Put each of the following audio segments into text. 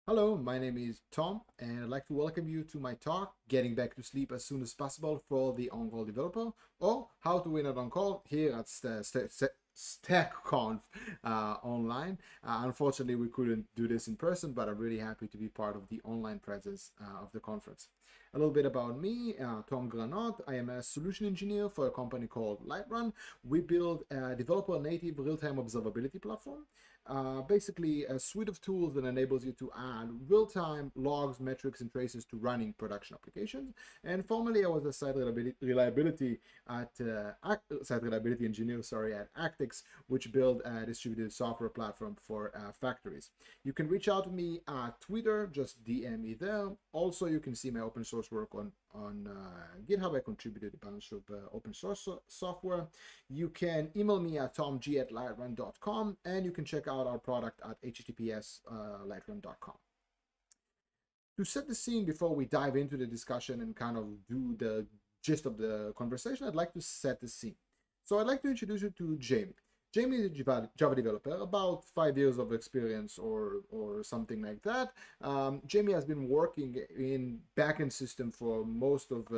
Hello, my name is Tom, and I'd like to welcome you to my talk, Getting Back to Sleep as Soon as Possible for the On-Call Developer, or How to Win at On-Call here at stackconf online. Unfortunately, we couldn't do this in person, but I'm really happy to be part of the online presence of the conference. A little bit about me, Tom Granot. I am a solution engineer for a company called LightRun. We build a developer-native real-time observability platform. Basically a suite of tools that enables you to add real-time logs, metrics, and traces to running production applications. And formerly, I was a site reliability engineer, at Actix, which build a distributed software platform for factories. You can reach out to me at Twitter, just DM me there. Also, you can see my open source work on GitHub. I contributed a bunch of open source software. You can email me at tomg@lightrun.com, and you can check out our product at https://lightrun.com. To set the scene before we dive into the discussion and kind of do the gist of the conversation, I'd like to set the scene. So I'd like to introduce you to Jamie. Jamie is a Java developer, about 5 years of experience or something like that. Jamie has been working in backend system for most of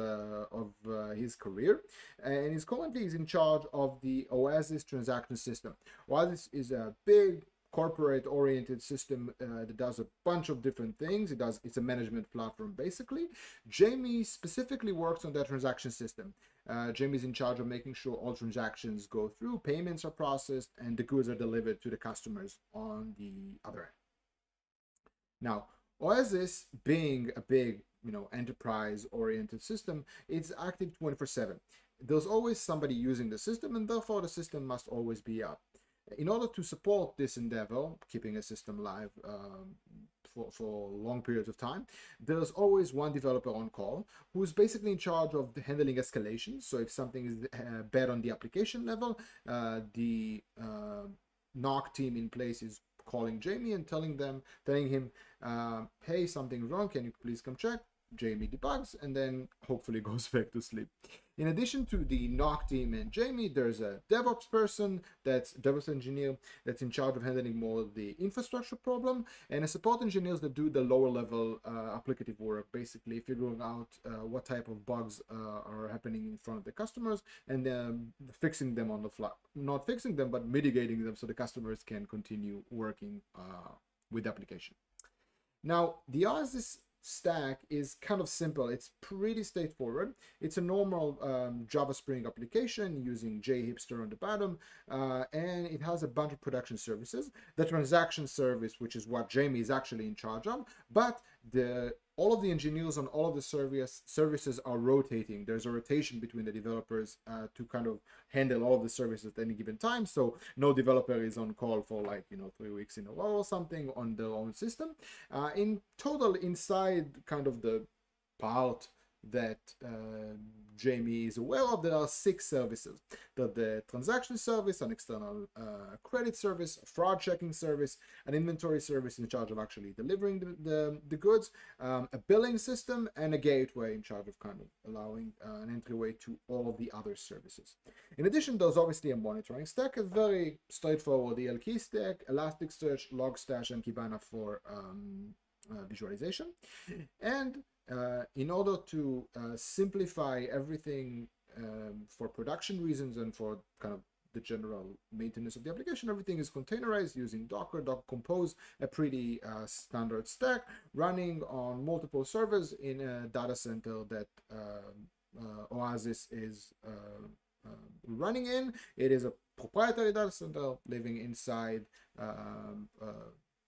his career, and he's currently in charge of the Oasis transaction system. Oasis is a big corporate-oriented system that does a bunch of different things. It's a management platform, basically. Jamie specifically works on that transaction system. Jamie's in charge of making sure all transactions go through, payments are processed, and the goods are delivered to the customers on the other end. Now, Oasis, being a big, enterprise-oriented system, it's active 24/7. There's always somebody using the system, and therefore the system must always be up. In order to support this endeavor, keeping a system live for long periods of time, there's always one developer on call who's basically in charge of handling escalations. So if something is bad on the application level, the NOC team in place is calling Jamie and telling him, hey, something's wrong, can you please come check? Jamie debugs and then hopefully goes back to sleep. In addition to the NOC team and Jamie, there's a DevOps person, that's DevOps engineer, that's in charge of handling more of the infrastructure problem, and a support engineers that do the lower level applicative work, basically figuring out what type of bugs are happening in front of the customers and then fixing them on the fly. Not fixing them, but mitigating them so the customers can continue working with the application. Now, the Oasis stack is kind of simple. It's pretty straightforward. It's a normal Java Spring application using JHipster on the bottom, and it has a bunch of production services. The transaction service, which is what Jamie is actually in charge of, but all of the engineers on all of the services are rotating. There's a rotation between the developers to kind of handle all of the services at any given time. So no developer is on call for 3 weeks in a row or something on their own system. In total, inside kind of the part that Jamie is aware of, there are 6 services. The transaction service, an external credit service, a fraud checking service, an inventory service in charge of actually delivering the goods, a billing system, and a gateway in charge of kind of allowing an entryway to all of the other services. In addition, there's obviously a monitoring stack, a very straightforward ELK stack, Elasticsearch, Logstash, and Kibana for visualization. And in order to simplify everything for production reasons and for kind of the general maintenance of the application, everything is containerized using Docker Compose, a pretty standard stack running on multiple servers in a data center that Oasis is running in. It is a proprietary data center living inside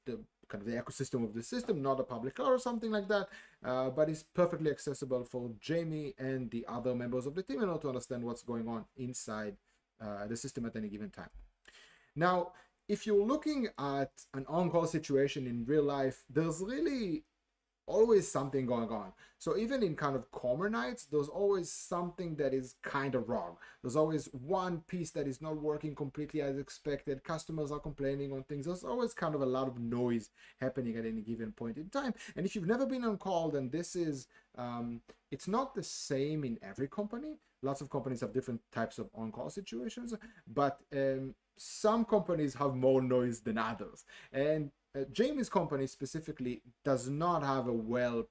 the kind of the ecosystem of the system, not a public cloud or something like that, but it's perfectly accessible for Jamie and the other members of the team in order to understand what's going on inside the system at any given time. Now, if you're looking at an on-call situation in real life, there's really always something going on. So even in kind of calmer nights, there's always something that is kind of wrong. There's always one piece that is not working completely as expected. Customers are complaining on things. There's always kind of a lot of noise happening at any given point in time. And if you've never been on call, then this is, it's not the same in every company. Lots of companies have different types of on-call situations, but some companies have more noise than others. And Jamie's company specifically does not have a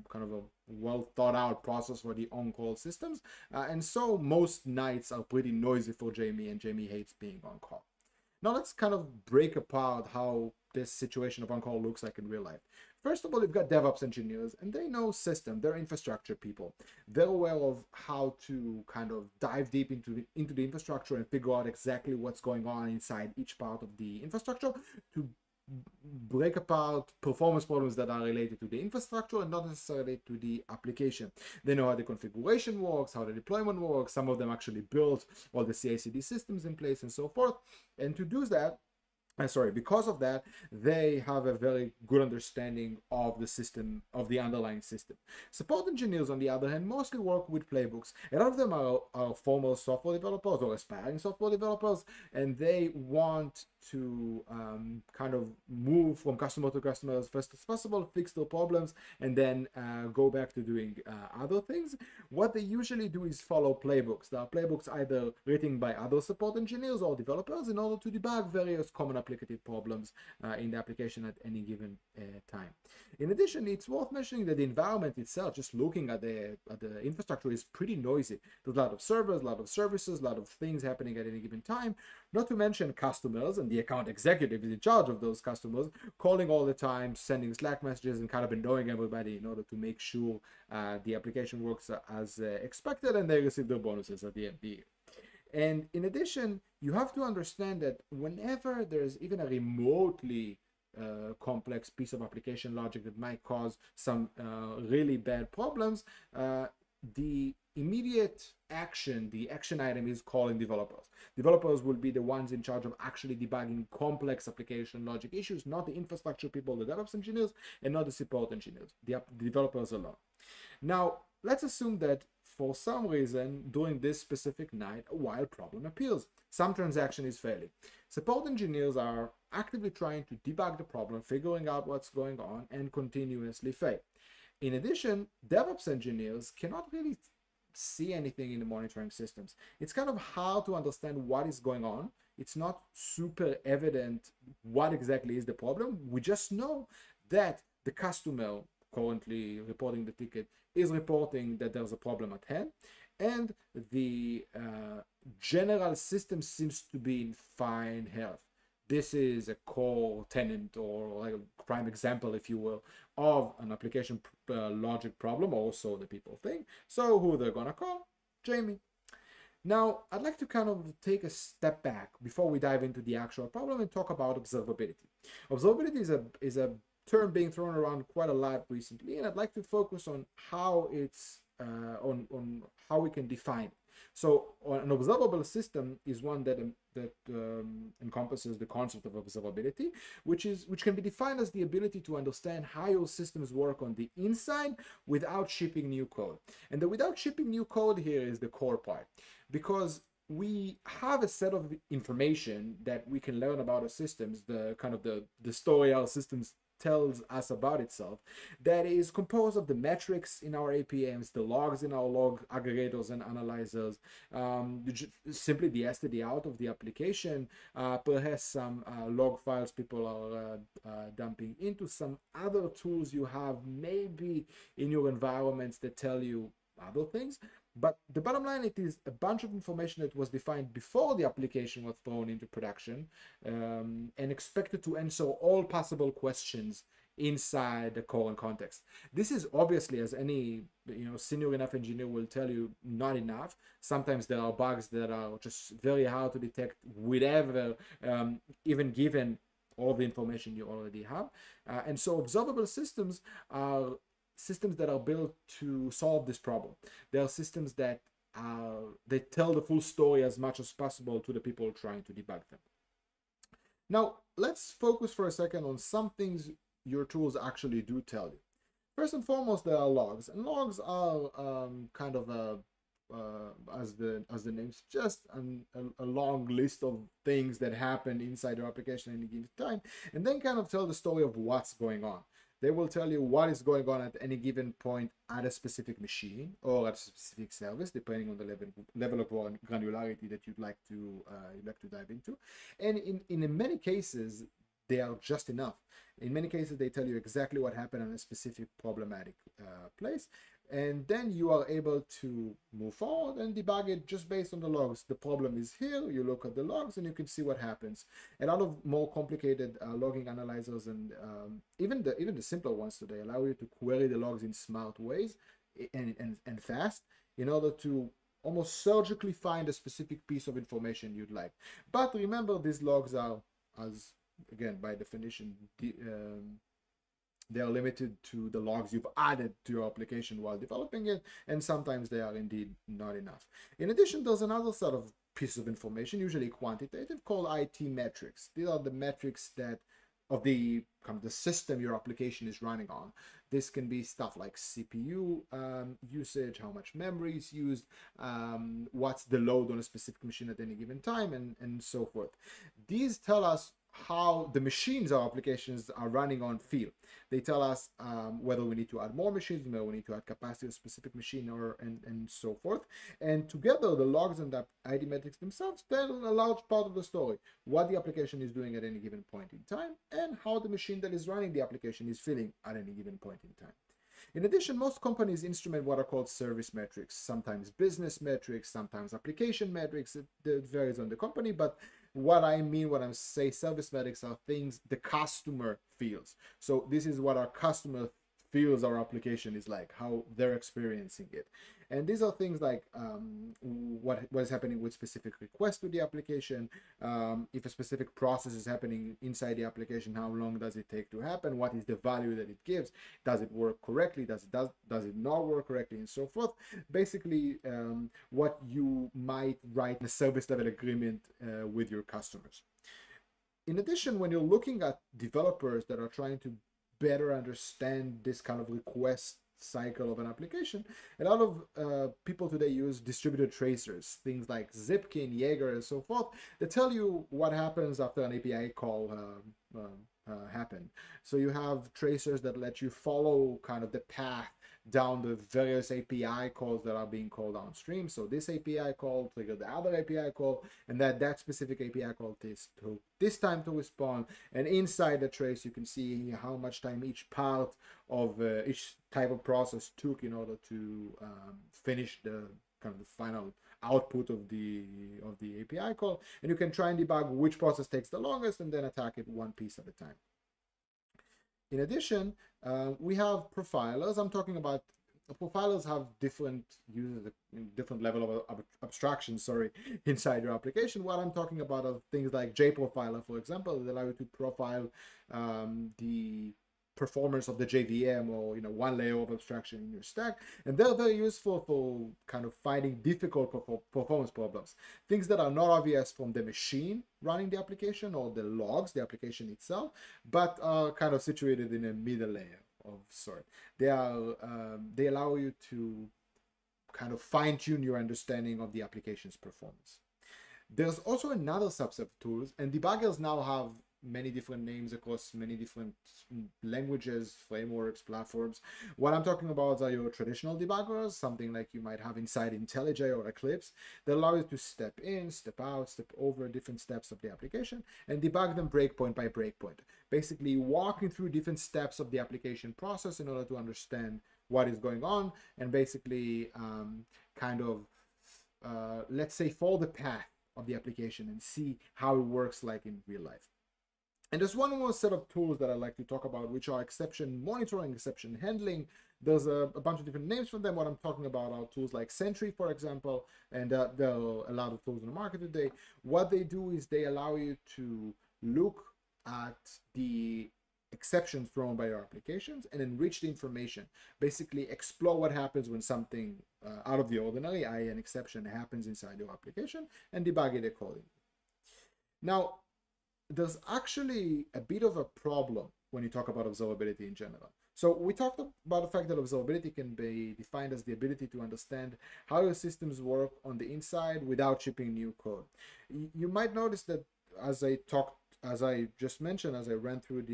kind of a well thought out process for the on-call systems, and so most nights are pretty noisy for Jamie, and Jamie hates being on call. Now let's kind of break apart how this situation of on-call looks like in real life. First of all, you've got DevOps engineers, and they know system, they're infrastructure people. They're aware of how to kind of dive deep into the infrastructure and figure out exactly what's going on inside each part of the infrastructure to break apart performance problems that are related to the infrastructure and not necessarily to the application. They know how the configuration works, how the deployment works. Some of them actually build all the CI/CD systems in place and so forth. And to do that, because of that, they have a very good understanding of the system, of the underlying system. Support engineers, on the other hand, mostly work with playbooks. A lot of them are former software developers or aspiring software developers, and they want to kind of move from customer to customer as fast as possible, fix their problems, and then go back to doing other things. What they usually do is follow playbooks. There are playbooks either written by other support engineers or developers in order to debug various common applicative problems in the application at any given time. In addition, it's worth mentioning that the environment itself, just looking at the infrastructure, is pretty noisy. There's a lot of servers, a lot of services, a lot of things happening at any given time, not to mention customers and the account executive is in charge of those customers, calling all the time, sending Slack messages, and kind of annoying everybody in order to make sure the application works as expected and they receive their bonuses at the end of the year. And in addition, you have to understand that whenever there's even a remotely complex piece of application logic that might cause some really bad problems, the immediate action, the action item, is calling developers. Developers will be the ones in charge of actually debugging complex application logic issues, not the infrastructure people, the DevOps engineers, and not the support engineers, the developers alone. Now, let's assume that for some reason, during this specific night, a wild problem appears. Some transaction is failing. Support engineers are actively trying to debug the problem, figuring out what's going on, and continuously fail. In addition, DevOps engineers cannot really see anything in the monitoring systems. It's kind of hard to understand what is going on. It's not super evident what exactly is the problem. We just know that the customer currently reporting the ticket is reporting that there's a problem at hand, and the general system seems to be in fine health. This is a core tenant, or like a prime example, if you will, of an application logic problem, or so the people think. So who they're gonna call? Jamie. Now, I'd like to kind of take a step back before we dive into the actual problem and talk about observability. Observability is a term being thrown around quite a lot recently, and I'd like to focus on how it's on how we can define it. So an observable system is one that encompasses the concept of observability, which can be defined as the ability to understand how your systems work on the inside without shipping new code. And the without shipping new code here is the core part, because we have a set of information that we can learn about our systems, the kind of the story our systems tells us about itself, that is composed of the metrics in our APMs, the logs in our log aggregators and analyzers, simply the std out of the application, perhaps some log files people are dumping into, some other tools you have maybe in your environments that tell you other things. But the bottom line, it is a bunch of information that was defined before the application was thrown into production, and expected to answer all possible questions inside the core and context. This is obviously, as any senior enough engineer will tell you, not enough. Sometimes there are bugs that are just very hard to detect whatever, even given all the information you already have. And so observable systems are systems that are built to solve this problem. They are systems that they tell the full story as much as possible to the people trying to debug them. Now, let's focus for a second on some things your tools actually do tell you. First and foremost, there are logs, and logs are kind of as the name suggests, a long list of things that happen inside your application at any given time, and then kind of tell the story of what's going on. They will tell you what is going on at any given point at a specific machine or at a specific service, depending on the level of granularity that you'd like to dive into. And in many cases, they are just enough. In many cases, they tell you exactly what happened on a specific problematic place, and then you are able to move forward and debug it just based on the logs. The problem is here, you look at the logs and you can see what happens. A lot of more complicated logging analyzers and even the simpler ones today allow you to query the logs in smart ways and fast in order to almost surgically find a specific piece of information you'd like. But remember, these logs are, as again by definition, they are limited to the logs you've added to your application while developing it, and sometimes they are indeed not enough. In addition, there's another set of pieces of information, usually quantitative, called IT metrics. These are the metrics that of the kind of the system your application is running on. This can be stuff like CPU usage, how much memory is used, what's the load on a specific machine at any given time, and so forth. These tell us how the machines our applications are running on feel. They tell us whether we need to add more machines, whether we need to add capacity to a specific machine, or and so forth. And together, the logs and the ID metrics themselves tell a large part of the story: what the application is doing at any given point in time, and how the machine that is running the application is feeling at any given point in time. In addition, most companies instrument what are called service metrics, sometimes business metrics, sometimes application metrics. It varies on the company, but what I mean when I say service metrics are things the customer feels. So this is what our customer feels our application is like, how they're experiencing it. And these are things like what is happening with specific requests to the application, if a specific process is happening inside the application, how long does it take to happen, what is the value that it gives, does it work correctly, does it not work correctly, and so forth. Basically, what you might write in a service level agreement with your customers. In addition, when you're looking at developers that are trying to better understand this kind of request cycle of an application, a lot of people today use distributed tracers, things like Zipkin, Jaeger, and so forth, that tell you what happens after an API call happened. So you have tracers that let you follow kind of the path down the various API calls that are being called downstream. So this API call triggered the other API call, and that specific API call took this time to respond. And inside the trace, you can see how much time each part of each type of process took in order to finish the kind of the final output of the API call. And you can try and debug which process takes the longest and then attack it one piece at a time. In addition, we have profilers. I'm talking about profilers have different uses, different level of abstraction, inside your application. What I'm talking about are things like JProfiler, for example, that allow you to profile the performance of the JVM, or one layer of abstraction in your stack, and they're very useful for kind of finding difficult performance problems, things that are not obvious from the machine running the application or the logs, the application itself, but are kind of situated in a middle layer of sort. They allow you to kind of fine-tune your understanding of the application's performance. There's also another subset of tools, and debuggers now have many different names across many different languages, frameworks, platforms. What I'm talking about are your traditional debuggers, something like you might have inside IntelliJ or Eclipse, that allow you to step in, step out, step over different steps of the application and debug them breakpoint by breakpoint, basically walking through different steps of the application process in order to understand what is going on, and basically let's say follow the path of the application and see how it works like in real life. And there's one more set of tools that I like to talk about, which are exception monitoring, exception handling. There's a bunch of different names for them. What I'm talking about are tools like Sentry, for example, and there are a lot of tools in the market today. What they do is they allow you to look at the exceptions thrown by your applications and enrich the information. Basically explore what happens when something out of the ordinary, i.e. an exception, happens inside your application, and debug it accordingly. Now, there's actually a bit of a problem when you talk about observability in general. So we talked about the fact that observability can be defined as the ability to understand how your systems work on the inside without shipping new code. You might notice that as I just mentioned, as I ran through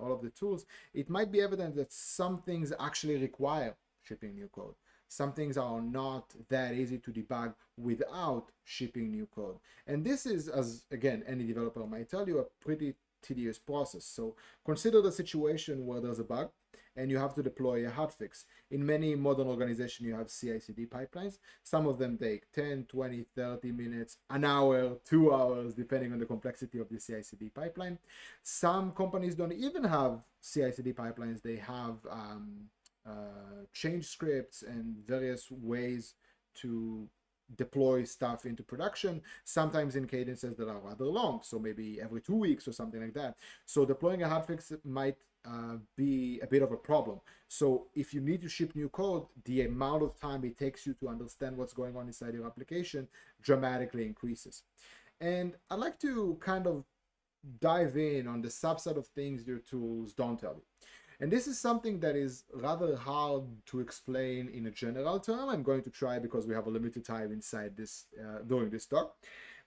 all of the tools, it might be evident that some things actually require shipping new code. Some things are not that easy to debug without shipping new code. And this is, as again, any developer might tell you, a pretty tedious process. So consider the situation where there's a bug and you have to deploy a hotfix. In many modern organizations, you have CI/CD pipelines. Some of them take 10, 20, 30 minutes, an hour, 2 hours, depending on the complexity of the CI/CD pipeline. Some companies don't even have CI/CD pipelines. They have change scripts and various ways to deploy stuff into production, sometimes in cadences that are rather long, so maybe every 2 weeks or something like that. So deploying a hotfix might be a bit of a problem. So if you need to ship new code, the amount of time it takes you to understand what's going on inside your application dramatically increases. And I'd like to kind of dive in on the subset of things your tools don't tell you. And this is something that is rather hard to explain in a general term. I'm going to try because we have a limited time inside this during this talk.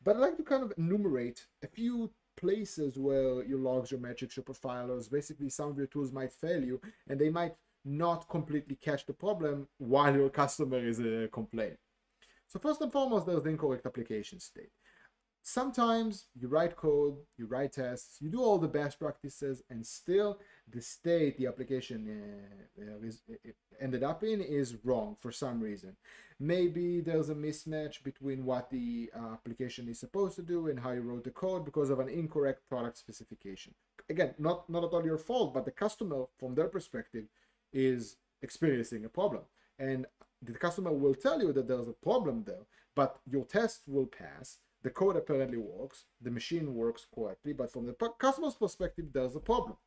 But I'd like to kind of enumerate a few places where your logs, your metrics, your profilers, basically some of your tools might fail you, and they might not completely catch the problem while your customer is complaining. So first and foremost, there's the incorrect application state. Sometimes you write code, you write tests, you do all the best practices, and still the state the application ended up in is wrong for some reason. Maybe there's a mismatch between what the application is supposed to do and how you wrote the code because of an incorrect product specification. Again, not at all your fault, but the customer, from their perspective, is experiencing a problem. And the customer will tell you that there's a problem there, but your test will pass. The code apparently works, the machine works correctly, but from the customer's perspective, there's a problem.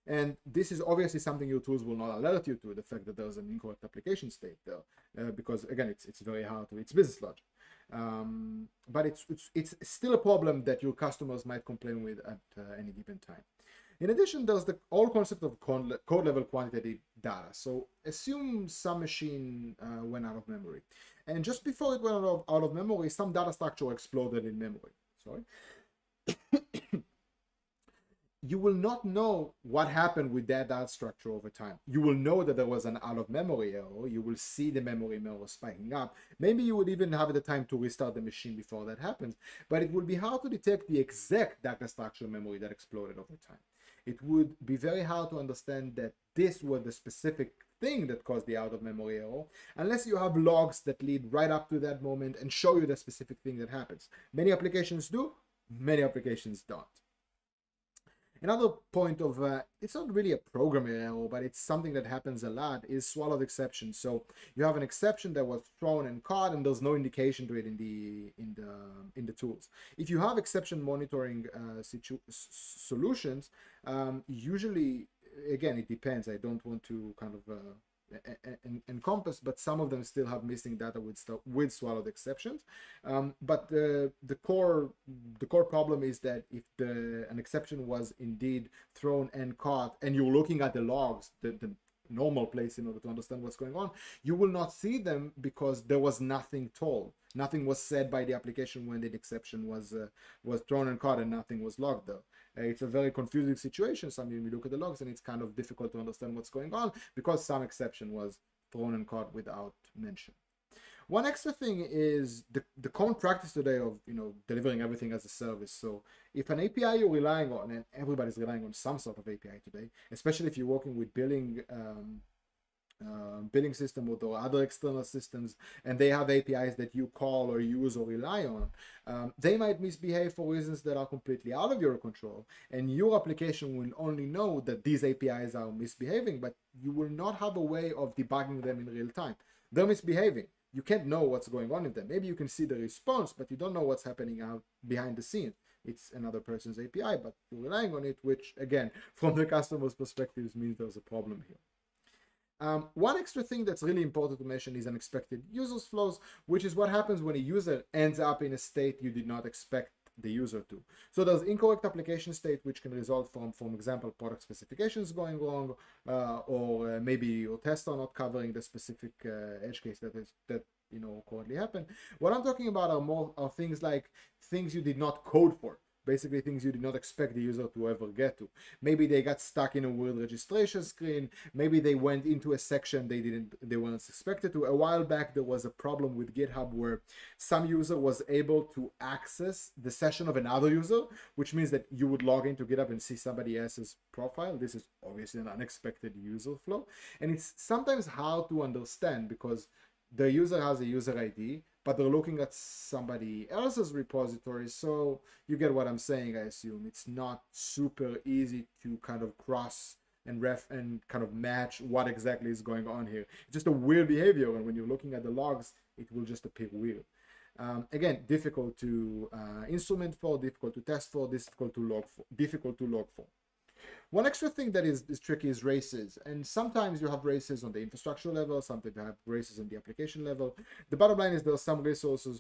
And this is obviously something your tools will not alert you to, the fact that there's an incorrect application state there, because again, it's very hard to, it's business logic. But it's still a problem that your customers might complain with at any given time. In addition, there's the whole concept of code level quantitative data. So assume some machine went out of memory. And just before it went out of memory, some data structure exploded in memory. Sorry. You will not know what happened with that data structure over time. You will know that there was an out of memory error. You will see the memory error spiking up. Maybe you would even have the time to restart the machine before that happens, but it will be hard to detect the exact data structure memory that exploded over time. It would be very hard to understand that this was the specific thing that caused the out of memory error, unless you have logs that lead right up to that moment and show you the specific thing that happens. Many applications do, many applications don't. Another point of, it's not really a programming error, but it's something that happens a lot, is swallowed exception. So you have an exception that was thrown and caught, and there's no indication to it in the tools. If you have exception monitoring solutions, usually, again, it depends. I don't want to kind of encompass, but some of them still have missing data with swallowed exceptions. But the core problem is that if an exception was indeed thrown and caught, and you're looking at the logs, the normal place in order to understand what's going on, you will not see them because there was nothing told. Nothing was said by the application when the exception was thrown and caught, and nothing was logged there. It's a very confusing situation. Sometimes you look at the logs and it's kind of difficult to understand what's going on because some exception was thrown and caught without mention. One extra thing is the common practice today of delivering everything as a service. So if an API you're relying on, and everybody's relying on some sort of API today, especially if you're working with billing system or other external systems, and they have APIs that you call or use or rely on, they might misbehave for reasons that are completely out of your control, and your application will only know that these APIs are misbehaving, but you will not have a way of debugging them in real time. They're misbehaving. You can't know what's going on in them. Maybe you can see the response, but you don't know what's happening out behind the scene. It's another person's API, but you're relying on it, which again, from the customer's perspective, means there's a problem here. One extra thing that's really important to mention is unexpected users flows, which is what happens when a user ends up in a state you did not expect the user to. So there's incorrect application state, which can result from, for example, product specifications going wrong, or maybe your tests are not covering the specific edge case that currently happen. What I'm talking about are things like things you did not code for. basically things you did not expect the user to ever get to. Maybe they got stuck in a weird registration screen. Maybe they went into a section they weren't expected to. A while back, there was a problem with GitHub where some user was able to access the session of another user, which means that you would log into GitHub and see somebody else's profile. This is obviously an unexpected user flow. And it's sometimes hard to understand because the user has a user ID, but they're looking at somebody else's repository. So you get what I'm saying, I assume. It's not super easy to kind of cross and kind of match what exactly is going on here. It's just a weird behavior, and when you're looking at the logs, it will just appear weird. Again, difficult to instrument for, difficult to test for, difficult to log for. One extra thing that is tricky is races, and sometimes you have races on the infrastructure level, sometimes you have races on the application level. The bottom line is there are some resources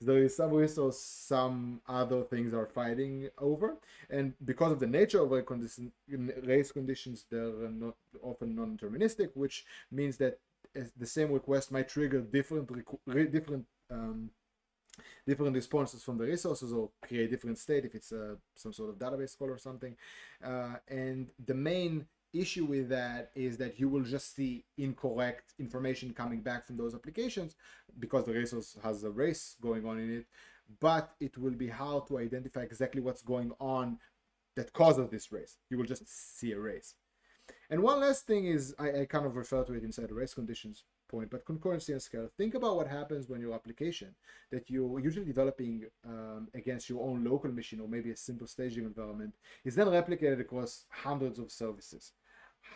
there is some resource some other things are fighting over, and because of the nature of race conditions, they're not often non-deterministic, which means that the same request might trigger different responses from the resources or create different state if it's some sort of database call or something. And the main issue with that is that you will just see incorrect information coming back from those applications because the resource has a race going on in it, but it will be hard to identify exactly what's going on that causes this race. You will just see a race. And one last thing is, I kind of refer to it inside the race conditions point, but concurrency and scale. Think about what happens when your application that you're usually developing against your own local machine or maybe a simple staging environment is then replicated across hundreds of services.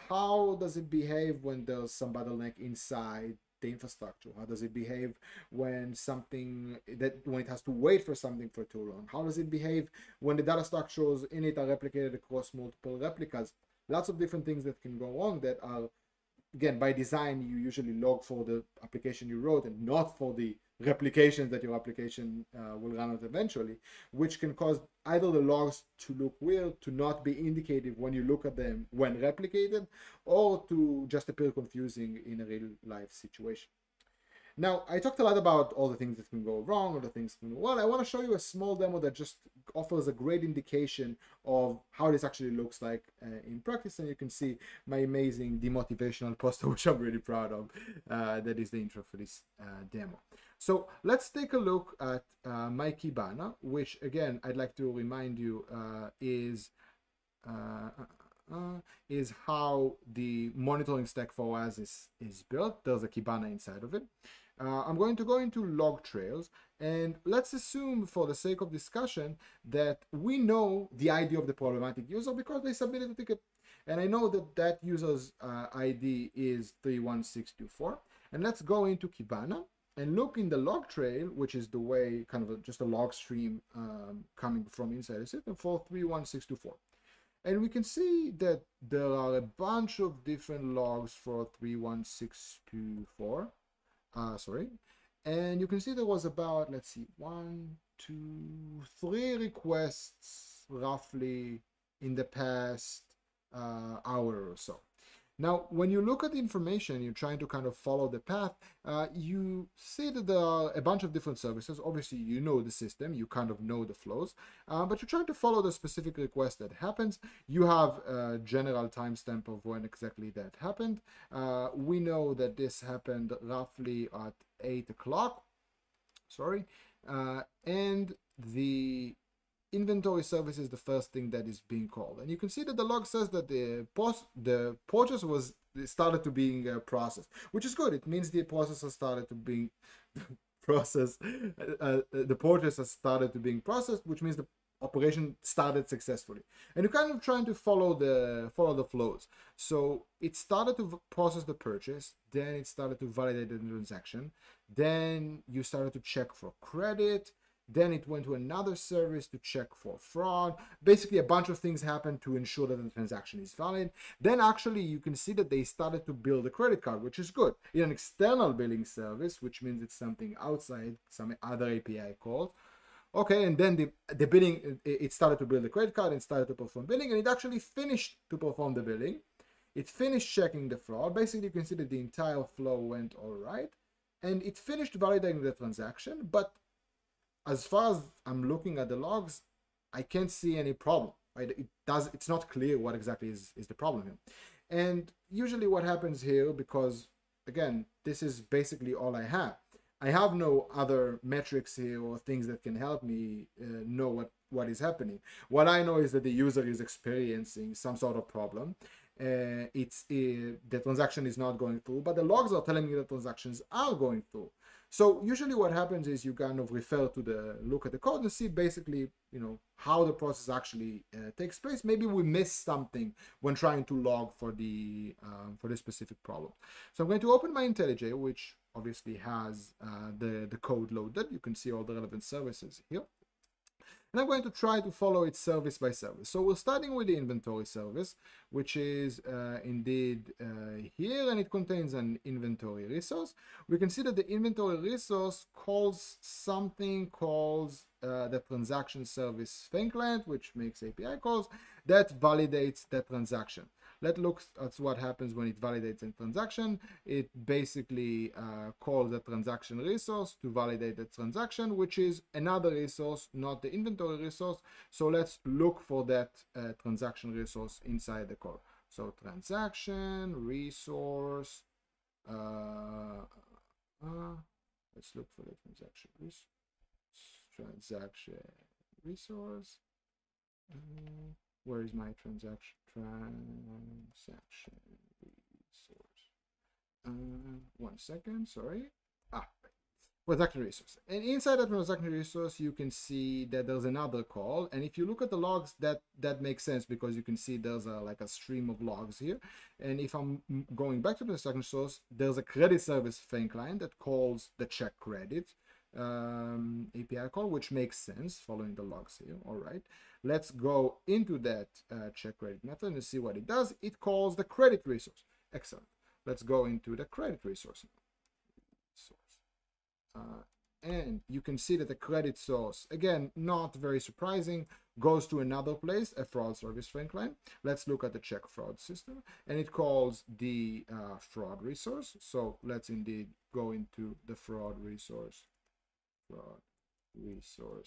How does it behave when there's some bottleneck inside the infrastructure? How does it behave when it has to wait for something for too long? How does it behave when the data structures in it are replicated across multiple replicas? Lots of different things that can go wrong that are, again, by design, you usually log for the application you wrote and not for the replications that your application will run out eventually, which can cause either the logs to look weird, to not be indicative when you look at them when replicated, or to just appear confusing in a real life situation. Now, I talked a lot about all the things that can go wrong or the things that can go well. I want to show you a small demo that just offers a great indication of how this actually looks like in practice. And you can see my amazing demotivational poster, which I'm really proud of. That is the intro for this demo. So let's take a look at my Kibana, which, again, I'd like to remind you is how the monitoring stack for OAS is built. There's a Kibana inside of it. I'm going to go into log trails, and let's assume for the sake of discussion that we know the ID of the problematic user because they submitted a ticket. And I know that that user's ID is 31624. And let's go into Kibana and look in the log trail, which is the way kind of just a log stream coming from inside the system for 31624. And we can see that there are a bunch of different logs for 31624. And you can see there was about, let's see, 1, 2, 3 requests roughly in the past hour or so. Now, when you look at the information, you're trying to kind of follow the path, you see that there are a bunch of different services. Obviously, you know the system, you kind of know the flows, but you're trying to follow the specific request that happens. You have a general timestamp of when exactly that happened. We know that this happened roughly at 8 o'clock, and the inventory service is the first thing that is being called, and you can see that the log says that the purchase was started to being processed, which is good. It means the process has started to being processed. The purchase has started to being processed, which means the operation started successfully. And you're kind of trying to follow the flows. So it started to process the purchase, then it started to validate the transaction, then you started to check for credit. Then it went to another service to check for fraud. Basically, a bunch of things happened to ensure that the transaction is valid. Then actually, you can see that they started to build a credit card, which is good. In an external billing service, which means it's something outside some other API calls. Okay, and then the billing, it started to build a credit card and started to perform billing, and it actually finished to perform the billing. It finished checking the fraud. Basically, you can see that the entire flow went all right. And it finished validating the transaction, but as far as I'm looking at the logs, I can't see any problem, right? It's not clear what exactly is the problem here. And usually what happens here, because again, this is basically all I have no other metrics here or things that can help me know what is happening. What I know is that the user is experiencing some sort of problem. The transaction is not going through, but the logs are telling me that transactions are going through. So usually what happens is you kind of refer to look at the code and see basically, how the process actually takes place. Maybe we missed something when trying to log for the specific problem. So I'm going to open my IntelliJ, which obviously has the code loaded. You can see all the relevant services here. And I'm going to try to follow it service by service. So we're starting with the inventory service, which is indeed here, and it contains an inventory resource. We can see that the inventory resource calls something called the transaction service thing client, which makes API calls that validates the transaction. Let's look at what happens when it validates a transaction. It basically calls the transaction resource to validate the transaction, which is another resource, not the inventory resource. So let's look for that transaction resource inside the call. So transaction resource. Let's look for the transaction resource. Where is my transaction resource? 1 second, sorry. Transaction resource. And inside that transaction resource, you can see that there's another call. And if you look at the logs, that makes sense, because you can see there's like a stream of logs here. And if I'm going back to the transaction source, there's a credit service thing client that calls the check credit API call, which makes sense following the logs here. All right, let's go into that check credit method and see what it does. It calls the credit resource. Excellent. Let's go into the credit resource. And you can see that the credit source, again, not very surprising, goes to another place, a fraud service thing client. Let's look at the check fraud system, and it calls the fraud resource. So let's indeed go into the fraud resource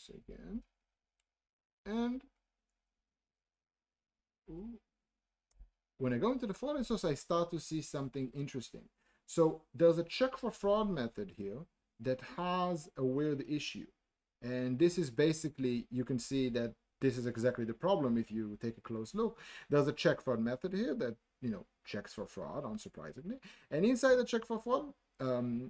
again. And when I go into the fraud resource, I start to see something interesting. So there's a check for fraud method here that has a weird issue. And this is basically, you can see that this is exactly the problem if you take a close look. There's a check fraud method here that, checks for fraud, unsurprisingly. And inside the check for fraud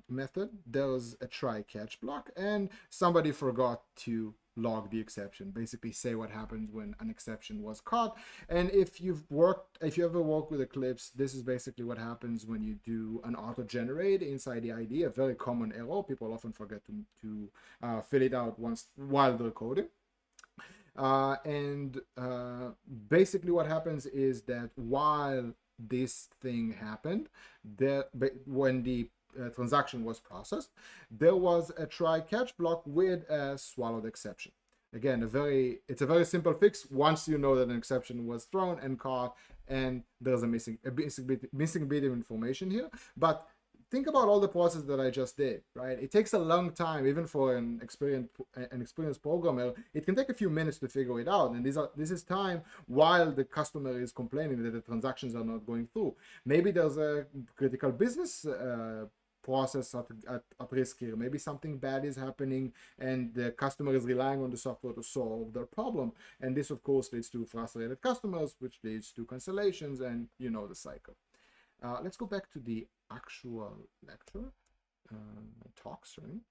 method, there's a try catch block, and somebody forgot to log the exception, basically say what happens when an exception was caught. And if you ever work with Eclipse, this is basically what happens when you do an auto generate inside the IDE, a very common error. People often forget to fill it out while they're coding. Basically what happens is that while this thing happened, when the transaction was processed, there was a try catch block with a swallowed exception. Again, it's a very simple fix once you know that an exception was thrown and caught, and there's a missing bit of information here. But think about all the process that I just did, right? It takes a long time, even for an experienced programmer. It can take a few minutes to figure it out, and this is time while the customer is complaining that the transactions are not going through. Maybe there's a critical business process at risk here. Maybe something bad is happening and the customer is relying on the software to solve their problem, and this of course leads to frustrated customers, which leads to cancellations, and the cycle. Let's go back to the actual lecture talk, sorry.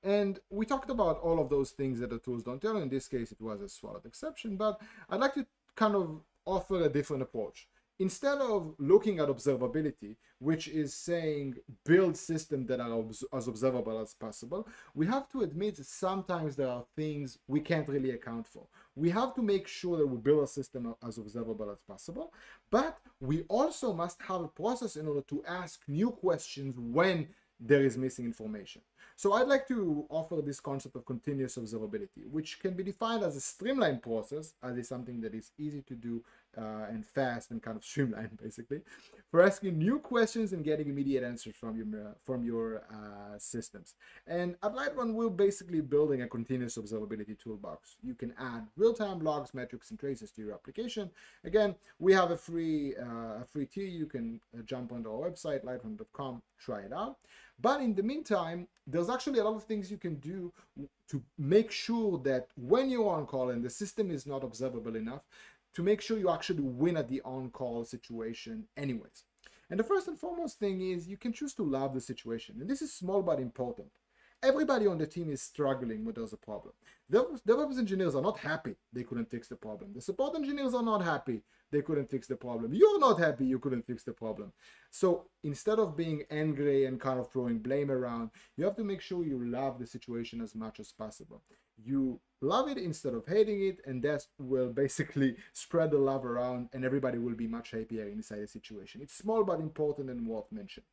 And we talked about all of those things that the tools don't tell. In this case, it was a swallowed exception, but I'd like to kind of offer a different approach. Instead of looking at observability, which is saying build systems that are as observable as possible, we have to admit that sometimes there are things we can't really account for. We have to make sure that we build a system as observable as possible, but we also must have a process in order to ask new questions when there is missing information. So I'd like to offer this concept of continuous observability, which can be defined as a streamlined process, as is something that is easy to do and fast and kind of streamlined, basically, for asking new questions and getting immediate answers from your systems. And at LightRun, we're basically building a continuous observability toolbox. You can add real-time logs, metrics, and traces to your application. Again, we have a free tier. You can jump onto our website, lightrun.com, try it out. But in the meantime, there's actually a lot of things you can do to make sure that when you're on call and the system is not observable enough, to make sure you actually win at the on-call situation anyways. And the first and foremost thing is you can choose to love the situation. And this is small but important. Everybody on the team is struggling when there's a problem. DevOps engineers are not happy they couldn't fix the problem. The support engineers are not happy they couldn't fix the problem. You're not happy you couldn't fix the problem. So instead of being angry and kind of throwing blame around, you have to make sure you love the situation as much as possible. You love it instead of hating it, and that will basically spread the love around, and everybody will be much happier inside the situation. It's small but important and worth mentioning.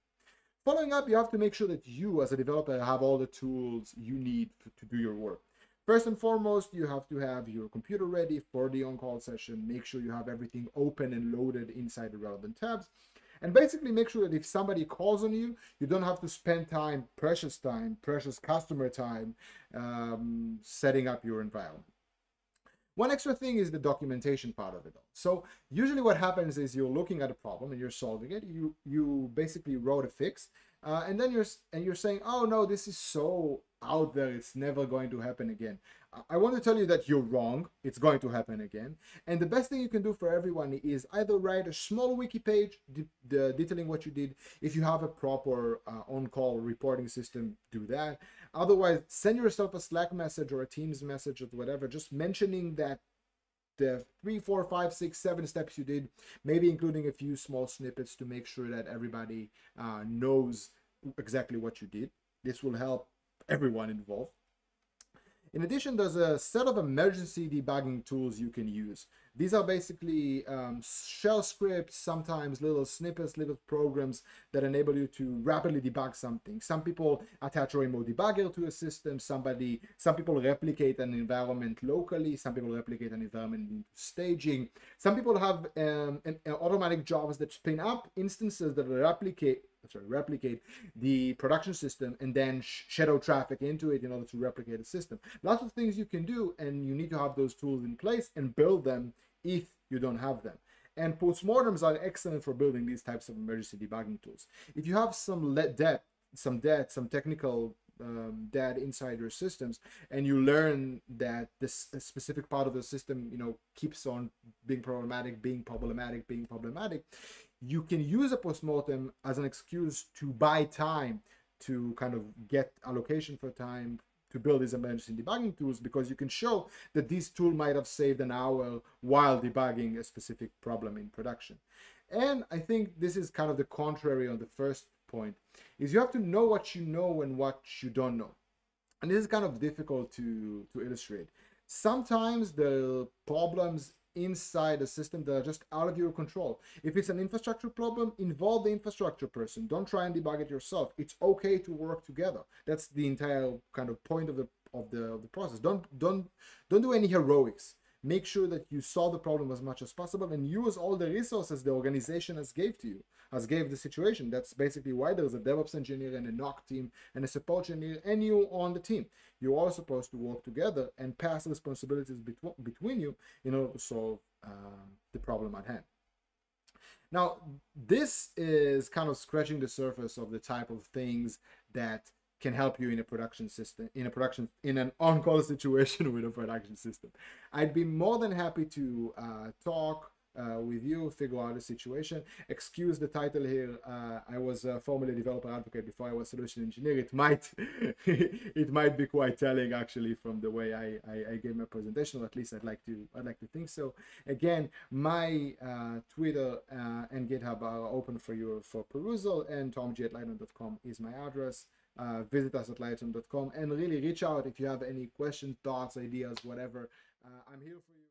Following up, you have to make sure that you as a developer have all the tools you need to do your work. First and foremost, you have to have your computer ready for the on-call session. Make sure you have everything open and loaded inside the relevant tabs. And basically make sure that if somebody calls on you, you don't have to spend precious customer time, setting up your environment. One extra thing is the documentation part of it all. So usually what happens is you're looking at a problem and you're solving it. You basically wrote a fix, and then you're saying, oh no, this is so out there, it's never going to happen again. I want to tell you that you're wrong. It's going to happen again. And the best thing you can do for everyone is either write a small wiki page detailing what you did. If you have a proper on-call reporting system, do that. Otherwise, send yourself a Slack message or a Teams message or whatever, just mentioning that the 3, 4, 5, 6, 7 steps you did, maybe including a few small snippets to make sure that everybody knows exactly what you did. This will help everyone involved. In addition, there's a set of emergency debugging tools you can use. These are basically shell scripts, sometimes little snippets, little programs that enable you to rapidly debug something. Some people attach a remote debugger to a system. Some people replicate an environment locally. Some people replicate an environment into staging. Some people have automatic jobs that spin up instances that replicate the production system and then shadow traffic into it in order to replicate the system. Lots of things you can do, and you need to have those tools in place and build them if you don't have them. And postmortems are excellent for building these types of emergency debugging tools. If you have some technical debt inside your systems, and you learn that this specific part of the system, keeps on being problematic, you can use a postmortem as an excuse to buy time, to kind of get allocation for time to build these emergency debugging tools, because you can show that this tool might have saved an hour while debugging a specific problem in production. And I think this is kind of the contrary on the first point, is you have to know what you know and what you don't know. And this is kind of difficult to illustrate. Sometimes the problems inside a system that are just out of your control. If it's an infrastructure problem, involve the infrastructure person. Don't try and debug it yourself. It's okay to work together. That's the entire kind of point of the process. Don't do any heroics. Make sure that you solve the problem as much as possible and use all the resources the organization has gave the situation. That's basically why there's a DevOps engineer and a NOC team and a support engineer and you on the team. You're all supposed to work together and pass responsibilities between you in order to solve the problem at hand. Now, this is kind of scratching the surface of the type of things that can help you in a production system, in an on-call situation with a production system. I'd be more than happy to talk with you, figure out the situation. Excuse the title here. I was a formerly developer advocate before I was solution engineer. It might be quite telling actually from the way I gave my presentation, or at least I'd like to think so. Again, my Twitter and GitHub are open for you for perusal, and tomg@lightrun.com is my address. Visit us at lightrun.com and really reach out if you have any questions, thoughts, ideas, whatever. I'm here for you.